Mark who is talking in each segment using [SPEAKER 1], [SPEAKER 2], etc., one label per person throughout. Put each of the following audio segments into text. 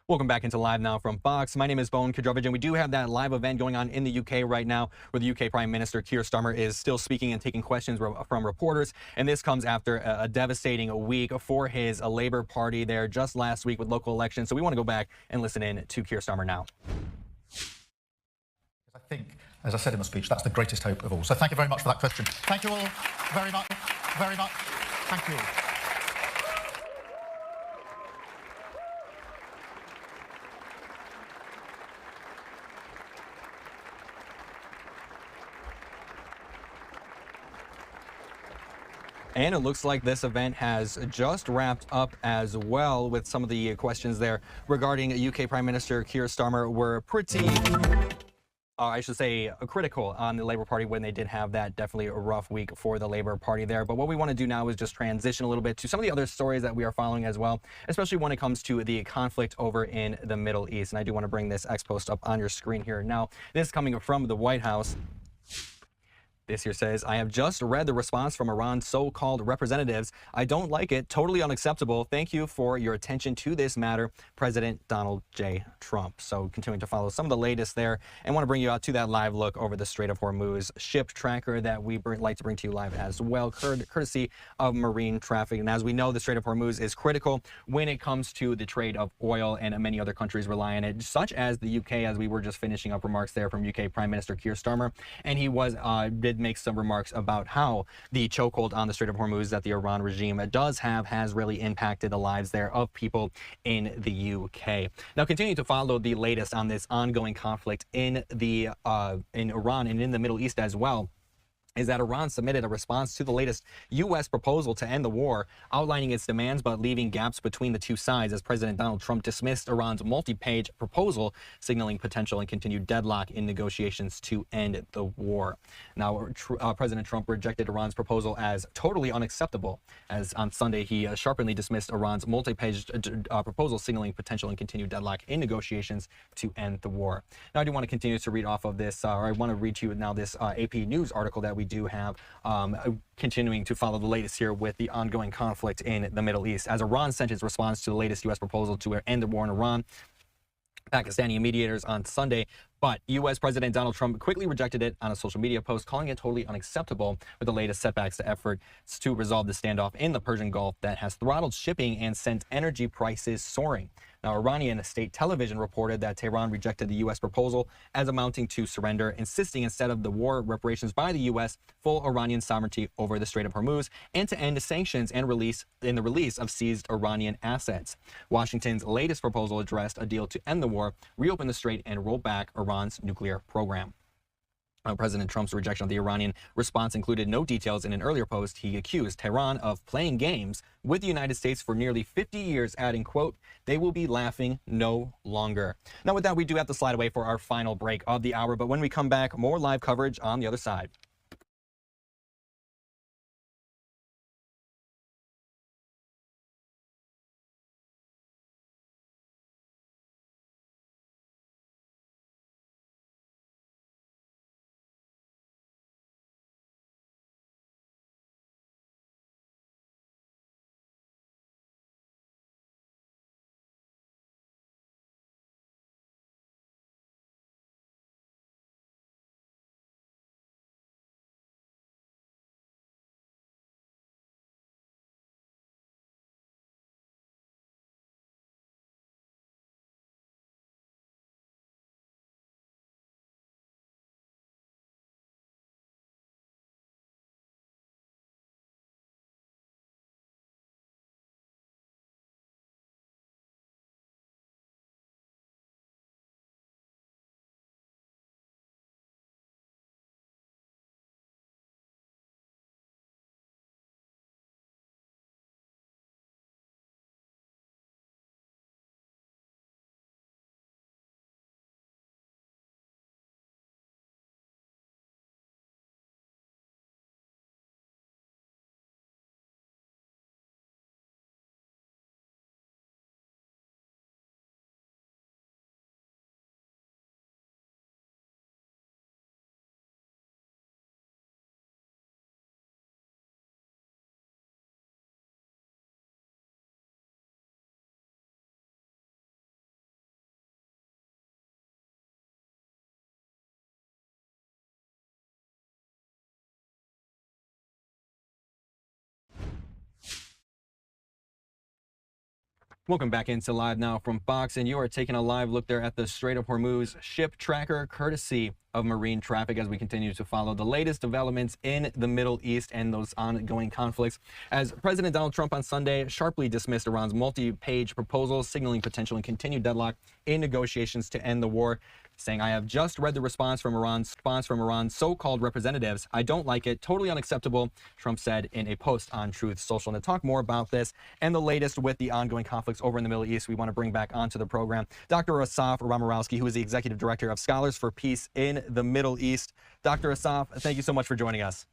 [SPEAKER 1] Welcome back into Live Now from Fox. My name is Bone Kadrovich, and we do have that live event going on in the UK right now, where the UK Prime Minister Keir Starmer is still speaking and taking questions from reporters. And this comes after a devastating week for his Labour Party there just last week with local elections. So we want to go back and listen in to Keir Starmer now.
[SPEAKER 2] I think, as I said in my speech, that's the greatest hope of all. So thank you very much for that question. Thank you all very much, very much. Thank you all.
[SPEAKER 1] And it looks like this event has just wrapped up as well, with some of the questions there regarding UK Prime Minister Keir Starmer were pretty, I should say, critical on the Labour Party when they did have that definitely a rough week for the Labour Party there. But what we want to do now is just transition a little bit to some of the other stories that we are following as well, especially when it comes to the conflict over in the Middle East. And I do want to bring this X post up on your screen here. Now, this is coming from the White House. This here says, I have just read the response from Iran's so-called representatives. I don't like it. Totally unacceptable. Thank you for your attention to this matter, President Donald J. Trump. So continuing to follow some of the latest there, and want to bring you out to that live look over the Strait of Hormuz ship tracker that we like to bring to you live as well, courtesy of Marine Traffic. And as we know, the Strait of Hormuz is critical when it comes to the trade of oil, and many other countries rely on it, such as the UK, as we were just finishing up remarks there from UK Prime Minister Keir Starmer. And he did make some remarks about how the chokehold on the Strait of Hormuz that the Iran regime has really impacted the lives there of people in the UK. Now, continuing to follow the latest on this ongoing conflict in Iran and in the Middle East as well, is that Iran submitted a response to the latest U.S. proposal to end the war, outlining its demands but leaving gaps between the two sides, as President Donald Trump dismissed Iran's multi-page proposal, signaling potential and continued deadlock in negotiations to end the war. Now, President Trump rejected Iran's proposal as totally unacceptable, as on Sunday he sharply dismissed Iran's multi-page proposal, signaling potential and continued deadlock in negotiations to end the war. Now, I do want to continue to read off of this, or I want to read to you now this AP News article that we do have, continuing to follow the latest here with the ongoing conflict in the Middle East. As Iran sent its response to the latest U.S. proposal to end the war in Iran, Pakistani mediators on Sunday, but U.S. President Donald Trump quickly rejected it on a social media post, calling it totally unacceptable with the latest setbacks to efforts to resolve the standoff in the Persian Gulf that has throttled shipping and sent energy prices soaring. Now, Iranian state television reported that Tehran rejected the U.S. proposal as amounting to surrender, insisting instead of the war reparations by the U.S., full Iranian sovereignty over the Strait of Hormuz, and to end sanctions and the release of seized Iranian assets. Washington's latest proposal addressed a deal to end the war, reopen the strait, and roll back Iran's nuclear program. President Trump's rejection of the Iranian response included no details. In an earlier post, he accused Tehran of playing games with the United States for nearly 50 years, adding, quote, they will be laughing no longer. Now, with that, we do have to slide away for our final break of the hour, but when we come back, more live coverage on the other side. Welcome back into Live Now from Fox, and you are taking a live look there at the Strait of Hormuz ship tracker, courtesy of Marine Traffic, as we continue to follow the latest developments in the Middle East and those ongoing conflicts. As President Donald Trump on Sunday sharply dismissed Iran's multi-page proposal, signaling potential and continued deadlock in negotiations to end the war, saying, "I have just read the response from Iran's so-called representatives. I don't like it. Totally unacceptable," Trump said in a post on Truth Social. And to talk more about this and the latest with the ongoing conflicts over in the Middle East, we want to bring back onto the program Dr. Asaf Ramarowski, who is the Executive Director of Scholars for Peace in the Middle East. Dr. Asaf, thank you so much for joining us.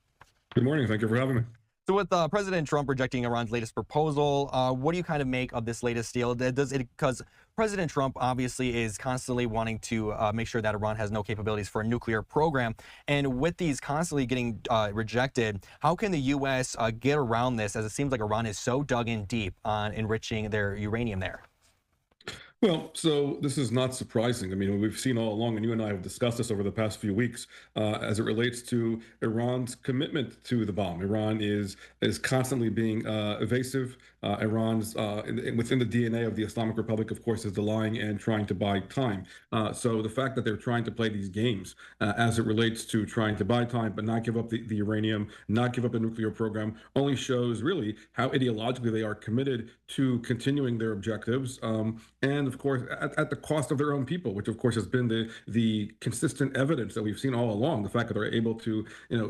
[SPEAKER 3] Good morning. Thank you for having me.
[SPEAKER 1] So with President Trump rejecting Iran's latest proposal, what do you kind of make of this latest deal? Because President Trump obviously is constantly wanting to make sure that Iran has no capabilities for a nuclear program. And with these constantly getting rejected, how can the U.S. Get around this, as it seems like Iran is so dug in deep on enriching their uranium there?
[SPEAKER 3] Well, so this is not surprising. I mean, we've seen all along, and you and I have discussed this over the past few weeks, as it relates to Iran's commitment to the bomb. Iran is constantly being evasive. Iran's within the DNA of the Islamic Republic, of course, is the lying and trying to buy time. So the fact that they're trying to play these games as it relates to trying to buy time, but not give up the uranium, not give up the nuclear program, only shows really how ideologically they are committed to continuing their objectives. And of course, at the cost of their own people, which of course has been the consistent evidence that we've seen all along. The fact that they're able to,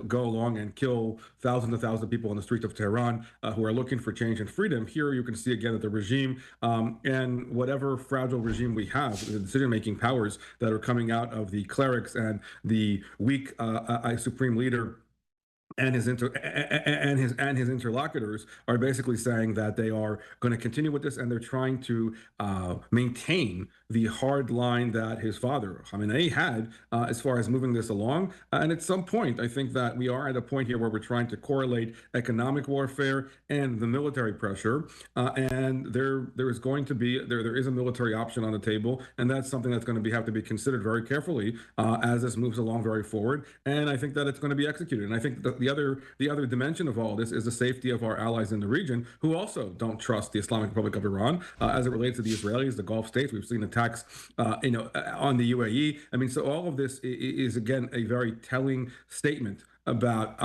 [SPEAKER 3] go along and kill thousands of people on the streets of Tehran who are looking for change and freedom. Here you can see again that the regime and whatever fragile regime we have, the decision-making powers that are coming out of the clerics and the weak supreme leader and his interlocutors are basically saying that they are going to continue with this, and they're trying to maintain the hard line that his father Khamenei had as far as moving this along. And at some point, I think that we are at a point here where we're trying to correlate economic warfare and the military pressure. And there is going to be there is a military option on the table, and that's something that's going to have to be considered very carefully as this moves along very forward. And I think that it's going to be executed. And I think that the other dimension of all this is the safety of our allies in the region, who also don't trust the Islamic Republic of Iran as it relates to the Israelis, the Gulf states. We've seen attacks, on the UAE. I mean, so all of this is again a very telling statement about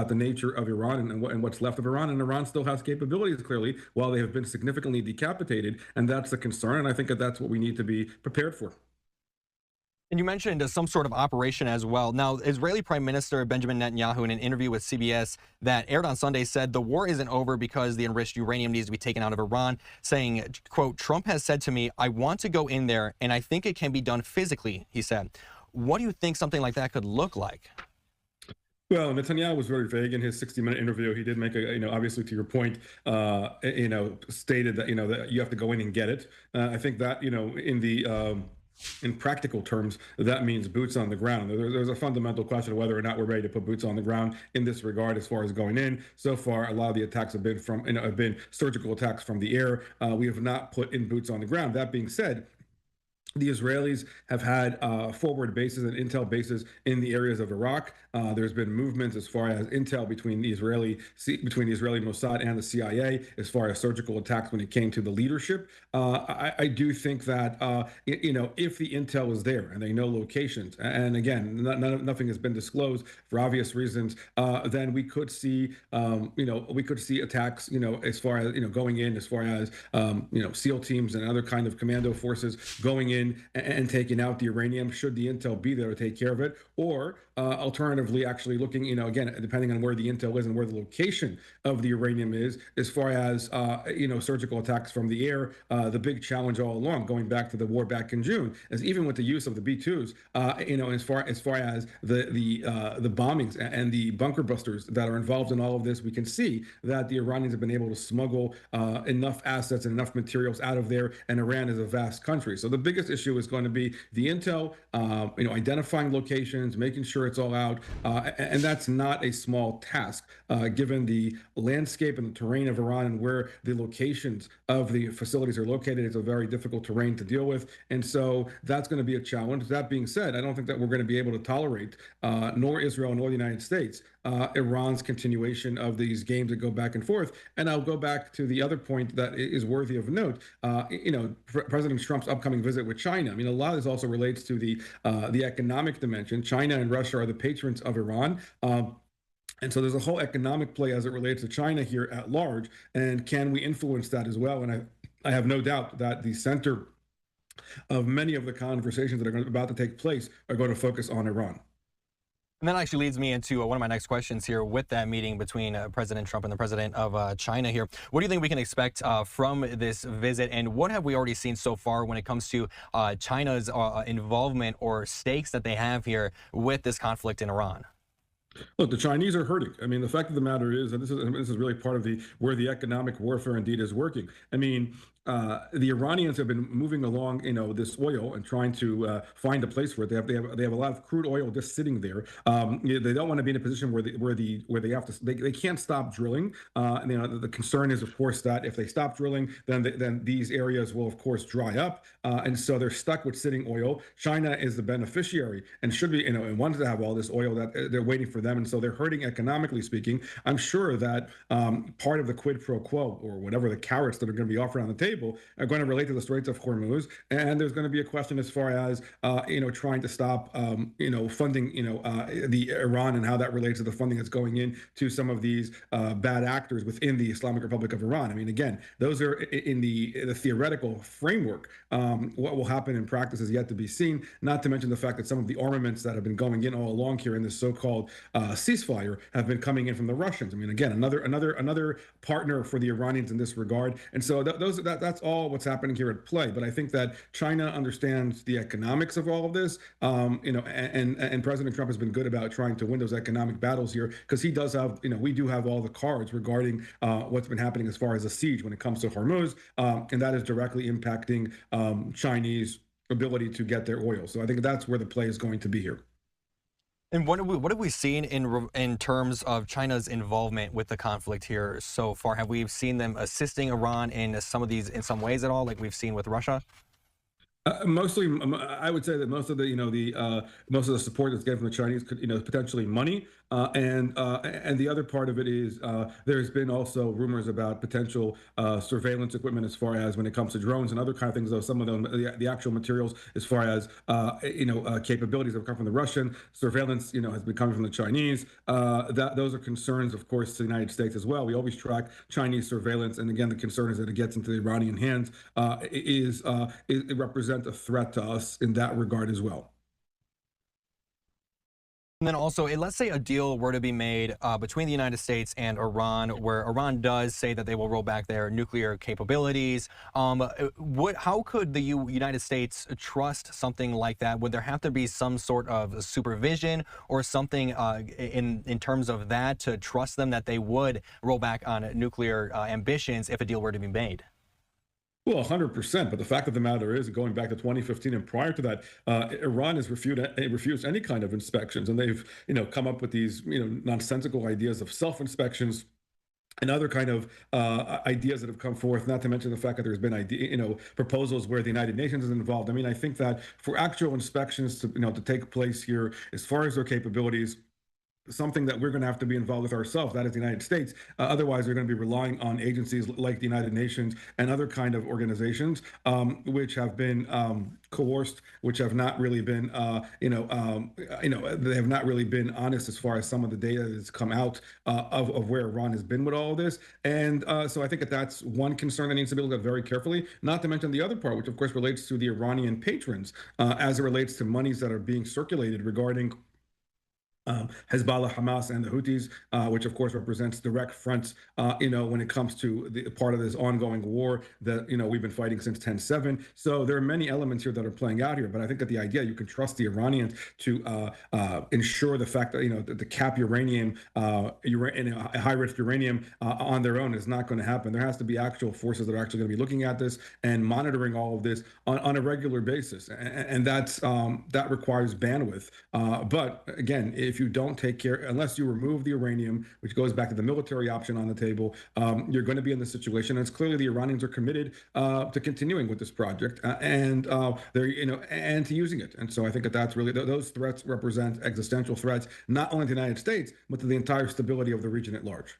[SPEAKER 3] the nature of Iran and what's left of Iran. And Iran still has capabilities, clearly, while they have been significantly decapitated, and that's the concern. And I think that that's what we need to be prepared for.
[SPEAKER 1] And you mentioned some sort of operation as well. Now, Israeli Prime Minister Benjamin Netanyahu, in an interview with CBS that aired on Sunday, said the war isn't over because the enriched uranium needs to be taken out of Iran, saying, quote, "Trump has said to me, I want to go in there, and I think it can be done physically," he said. What do you think something like that could look like?
[SPEAKER 3] Well, Netanyahu was very vague in his 60-minute interview. He did make obviously to your point, stated that, that you have to go in and get it. I think that, in practical terms, that means boots on the ground. There's a fundamental question of whether or not we're ready to put boots on the ground in this regard as far as going in. So far, a lot of the attacks have been surgical attacks from the air. We have not put in boots on the ground. That being said, the Israelis have had forward bases and intel bases in the areas of Iraq. There's been movements as far as intel between the Israeli Mossad and the CIA as far as surgical attacks when it came to the leadership. I do think that if the intel is there and they know locations, and again, nothing has been disclosed for obvious reasons, then we could see attacks as far as going in, as far as SEAL teams and other kind of commando forces going in and taking out the uranium, should the intel be there to take care of it, or alternatively actually looking, again, depending on where the intel is and where the location of the uranium is, as far as surgical attacks from the air. The big challenge all along, going back to the war back in June, is even with the use of the B-2s, as far as the bombings and the bunker busters that are involved in all of this, we can see that the Iranians have been able to smuggle enough assets and enough materials out of there, and Iran is a vast country. So the biggest issue is going to be the intel, identifying locations, making sure it's all out. And that's not a small task, given the landscape and the terrain of Iran and where the locations of the facilities are located. It's a very difficult terrain to deal with. And so that's going to be a challenge. That being said, I don't think that we're going to be able to tolerate, nor Israel nor the United States, Iran's continuation of these games that go back and forth. And I'll go back to the other point that is worthy of note. President Trump's upcoming visit with China. I mean, a lot of this also relates to the economic dimension. China and Russia are the patrons of Iran. And so there's a whole economic play as it relates to China here at large. And can we influence that as well? And I have no doubt that the center of many of the conversations that are about to take place are going to focus on Iran.
[SPEAKER 1] And that actually leads me into one of my next questions here with that meeting between President Trump and the president of China here. What do you think we can expect from this visit, and what have we already seen so far when it comes to China's involvement or stakes that they have here with this conflict in Iran?
[SPEAKER 3] Look, the Chinese are hurting. I mean, the fact of the matter is that this is really part of where the economic warfare indeed is working. I mean, the Iranians have been moving along, this oil and trying to find a place for it. They have a lot of crude oil just sitting there. They don't want to be in a position where they have to. They can't stop drilling. The concern is, of course, that if they stop drilling, then these areas will, of course, dry up, and so they're stuck with sitting oil. China is the beneficiary and should be, and wants to have all this oil that they're waiting for them, and so they're hurting economically speaking. I'm sure that part of the quid pro quo, or whatever the carrots that are going to be offered on the table, are going to relate to the Straits of Hormuz, and there's going to be a question as far as trying to stop funding the Iran, and how that relates to the funding that's going in to some of these bad actors within the Islamic Republic of Iran. I mean, again, those are in the theoretical framework. What will happen in practice is yet to be seen. Not to mention the fact that some of the armaments that have been going in all along here in this so-called ceasefire have been coming in from the Russians. I mean, again, another partner for the Iranians in this regard. And so that's all what's happening here at play. But I think that China understands the economics of all of this, and President Trump has been good about trying to win those economic battles here, because he does have, we do have all the cards regarding what's been happening as far as a siege when it comes to Hormuz, and that is directly impacting Chinese ability to get their oil. So I think that's where the play is going to be here.
[SPEAKER 1] And what have we seen in terms of China's involvement with the conflict here so far? Have we seen them assisting Iran in some ways at all, like we've seen with Russia?
[SPEAKER 3] Mostly, I would say that most of the support that's getting from the Chinese could, potentially money, and the other part of it is there's been also rumors about potential surveillance equipment as far as when it comes to drones and other kind of things. Though some of them, the actual materials as far as capabilities have come from the Russian surveillance, has been coming from the Chinese. Those are concerns, of course, to the United States as well. We always track Chinese surveillance, and again, the concern is that it gets into the Iranian hands. It represents a threat to us in that regard as well.
[SPEAKER 1] And then also, let's say a deal were to be made between the United States and Iran, where Iran does say that they will roll back their nuclear capabilities. How could the United States trust something like that? Would there have to be some sort of supervision or something in terms of that to trust them that they would roll back on nuclear ambitions if a deal were to be made?
[SPEAKER 3] Well, 100%. But the fact of the matter is, going back to 2015 and prior to that, Iran has refused any kind of inspections, and they've come up with these nonsensical ideas of self-inspections and other kind of ideas that have come forth. Not to mention the fact that there's been proposals where the United Nations is involved. I mean, I think that for actual inspections to take place here, as far as their capabilities, something that we're going to have to be involved with ourselves, that is the United States. Otherwise, we're going to be relying on agencies like the United Nations and other kind of organizations, which have been coerced, which have not really been, they have not really been honest as far as some of the data that's come out of where Iran has been with all of this. And so I think that's one concern that needs to be looked at very carefully, not to mention the other part, which of course relates to the Iranian patrons as it relates to monies that are being circulated regarding Hezbollah, Hamas, and the Houthis, which of course represents direct fronts, when it comes to the part of this ongoing war that, we've been fighting since 10/7. So there are many elements here that are playing out here. But I think that the idea you can trust the Iranians to ensure the fact that, to cap uranium, high-risk uranium on their own is not going to happen. There has to be actual forces that are actually going to be looking at this and monitoring all of this on a regular basis. And that requires bandwidth. But again, if you don't take care, unless you remove the uranium, which goes back to the military option on the table, you're going to be in this situation. And it's clearly the Iranians are committed to continuing with this project and and to using it. And so I think that that's really those threats represent existential threats, not only to the United States, but to the entire stability of the region at large.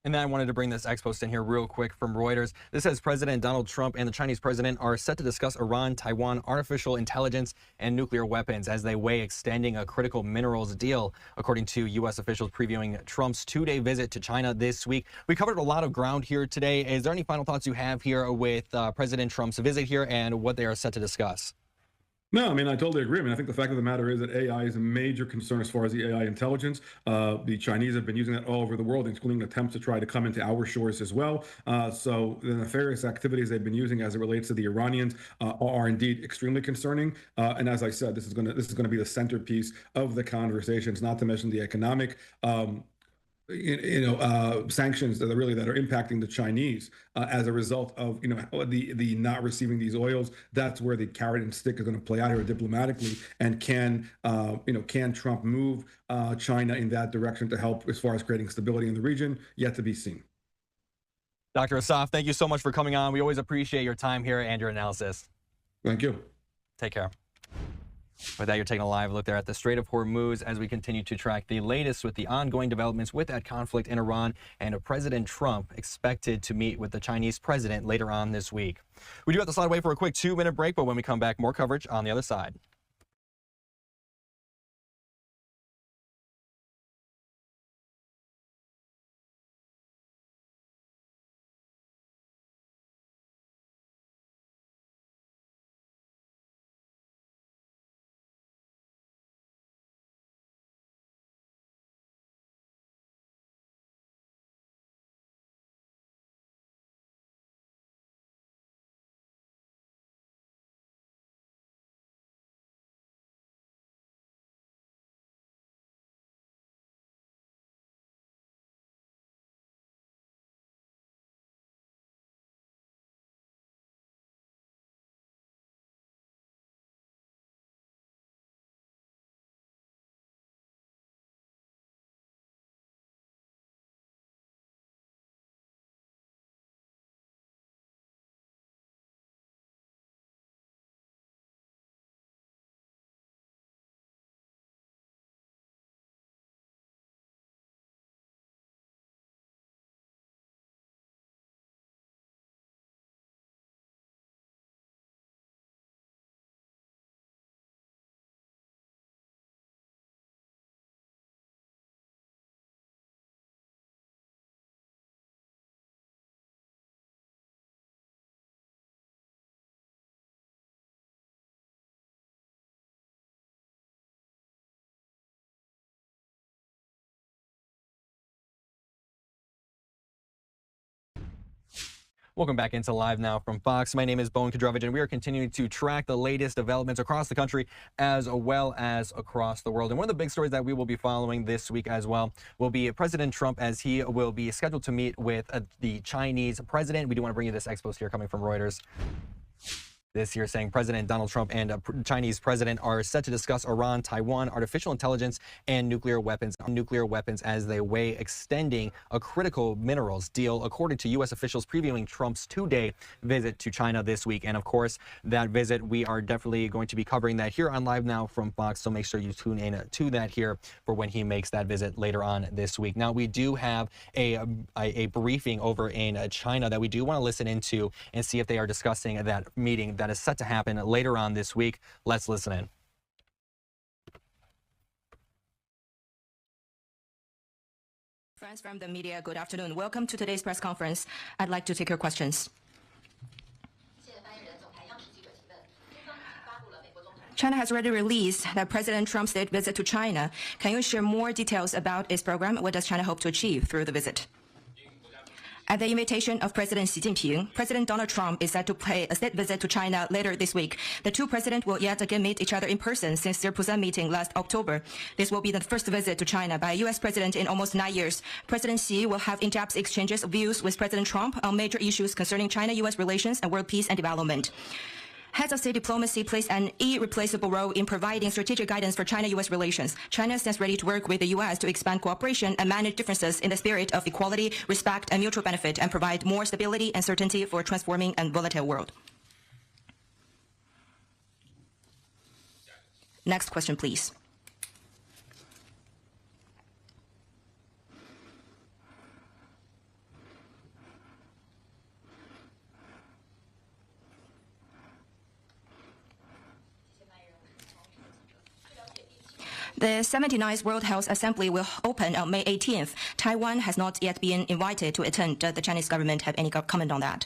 [SPEAKER 1] And then I wanted to bring this X post in here real quick from Reuters. This says President Donald Trump and the Chinese president are set to discuss Iran, Taiwan, artificial intelligence, and nuclear weapons as they weigh extending a critical minerals deal, according to U.S. officials previewing Trump's two-day visit to China this week. We covered a lot of ground here today. Is there any final thoughts you have here with President Trump's visit here and what they are set to discuss?
[SPEAKER 3] No, I mean, I totally agree. I mean, I think the fact of the matter is that AI is a major concern as far as the AI intelligence. The Chinese have been using that all over the world, including attempts to try to come into our shores as well. So the nefarious activities they've been using as it relates to the Iranians are indeed extremely concerning. And as I said, this is going to be the centerpiece of the conversations, not to mention the economic sanctions that are impacting the Chinese as a result of the not receiving these oils. That's where the carrot and stick is going to play out here diplomatically. And can Trump move China in that direction to help as far as creating stability in the region? Yet to be seen.
[SPEAKER 1] Dr. Asaf, thank you so much for coming on. We always appreciate your time here and your analysis.
[SPEAKER 3] Thank you.
[SPEAKER 1] Take care. With that, you're taking a live look there at the Strait of Hormuz as we continue to track the latest with the ongoing developments with that conflict in Iran and President Trump expected to meet with the Chinese president later on this week. We do have to slide away for a quick 2-minute break, but when we come back, more coverage on the other side. Welcome back into Live Now from Fox. My name is Bowen Kudrovich, and we are continuing to track the latest developments across the country as well as across the world. And one of the big stories that we will be following this week as well will be President Trump, as he will be scheduled to meet with the Chinese president. We do want to bring you this expo here coming from Reuters. This year saying President Donald Trump and Chinese president are set to discuss Iran, Taiwan, artificial intelligence, and nuclear weapons as they weigh extending a critical minerals deal, according to U.S. officials previewing Trump's two-day visit to China this week. And of course, that visit, we are definitely going to be covering that here on Live Now from Fox. So make sure you tune in to that here for when he makes that visit later on this week. Now, we do have a briefing over in China that we do want to listen into and see if they are discussing that meeting that is set to happen later on this week. Let's listen in.
[SPEAKER 4] Friends from the media, good afternoon. Welcome to today's press conference. I'd like to take your questions. China has already released that President Trump's state visit to China. Can you share more details about its program? What does China hope to achieve through the visit? At the invitation of President Xi Jinping, President Donald Trump is set to pay a state visit to China later this week. The two presidents will yet again meet each other in person since their Busan meeting last October. This will be the first visit to China by a U.S. president in almost 9 years. President Xi will have in-depth exchanges of views with President Trump on major issues concerning China-U.S. relations and world peace and development. Heads of state diplomacy plays an irreplaceable role in providing strategic guidance for China-U.S. relations. China stands ready to work with the U.S. to expand cooperation and manage differences in the spirit of equality, respect, and mutual benefit, and provide more stability and certainty for a transforming and volatile world. Next question, please. The 79th World Health Assembly will open on May 18th. Taiwan has not yet been invited to attend. Does the Chinese government have any comment on that?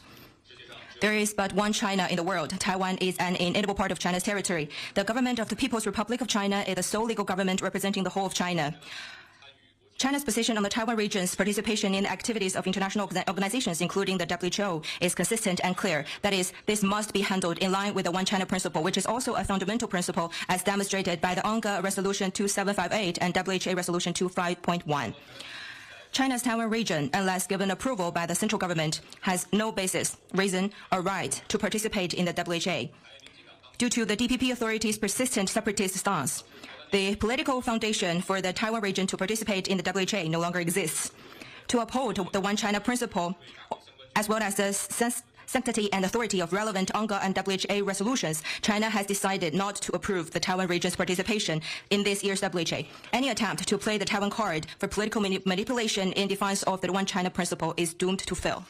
[SPEAKER 4] There is but one China in the world. Taiwan is an inedible part of China's territory. The government of the People's Republic of China is the sole legal government representing the whole of China. China's position on the Taiwan region's participation in activities of international organizations, including the WHO, is consistent and clear. That is, this must be handled in line with the One China principle, which is also a fundamental principle as demonstrated by the UNGA Resolution 2758 and WHO Resolution 25.1. China's Taiwan region, unless given approval by the central government, has no basis, reason, or right to participate in the WHO. Due to the DPP authorities' persistent separatist stance, the political foundation for the Taiwan region to participate in the WHO no longer exists. To uphold the One China principle, as well as the sanctity and authority of relevant UNGA and WHO resolutions, China has decided not to approve the Taiwan region's participation in this year's WHO. Any attempt to play the Taiwan card for political manipulation in defiance of the One China principle is doomed to fail.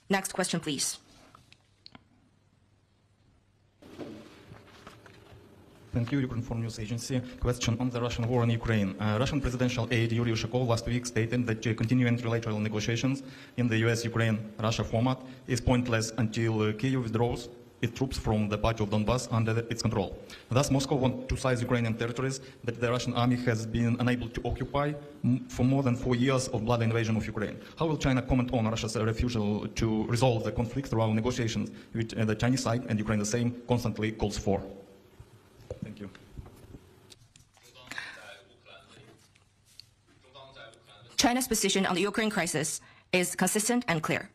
[SPEAKER 4] Next question, please.
[SPEAKER 5] Thank you, Ukraine News Agency. Question on the Russian war in Ukraine. Russian presidential aide Yuri Ushakov last week stated that continuing trilateral negotiations in the US-Ukraine-Russia format is pointless until Kyiv withdraws its troops from the part of Donbas under its control. Thus, Moscow wants to seize Ukrainian territories that the Russian army has been unable to occupy for more than 4 years of bloody invasion of Ukraine. How will China comment on Russia's refusal to resolve the conflict through negotiations, which the Chinese side and Ukraine the same constantly calls for? Thank you.
[SPEAKER 4] China's position on the Ukraine crisis is consistent and clear.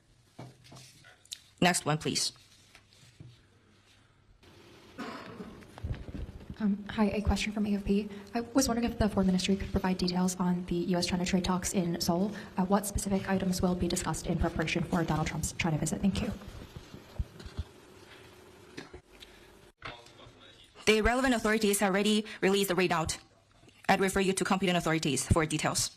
[SPEAKER 4] Next one, please.
[SPEAKER 6] Hi, a question from AFP. I was wondering if the Foreign Ministry could provide details on the U.S.-China trade talks in Seoul. What specific items will be discussed in preparation for Donald Trump's China visit? Thank you.
[SPEAKER 4] The relevant authorities have already released the readout. I'd refer you to competent authorities for details.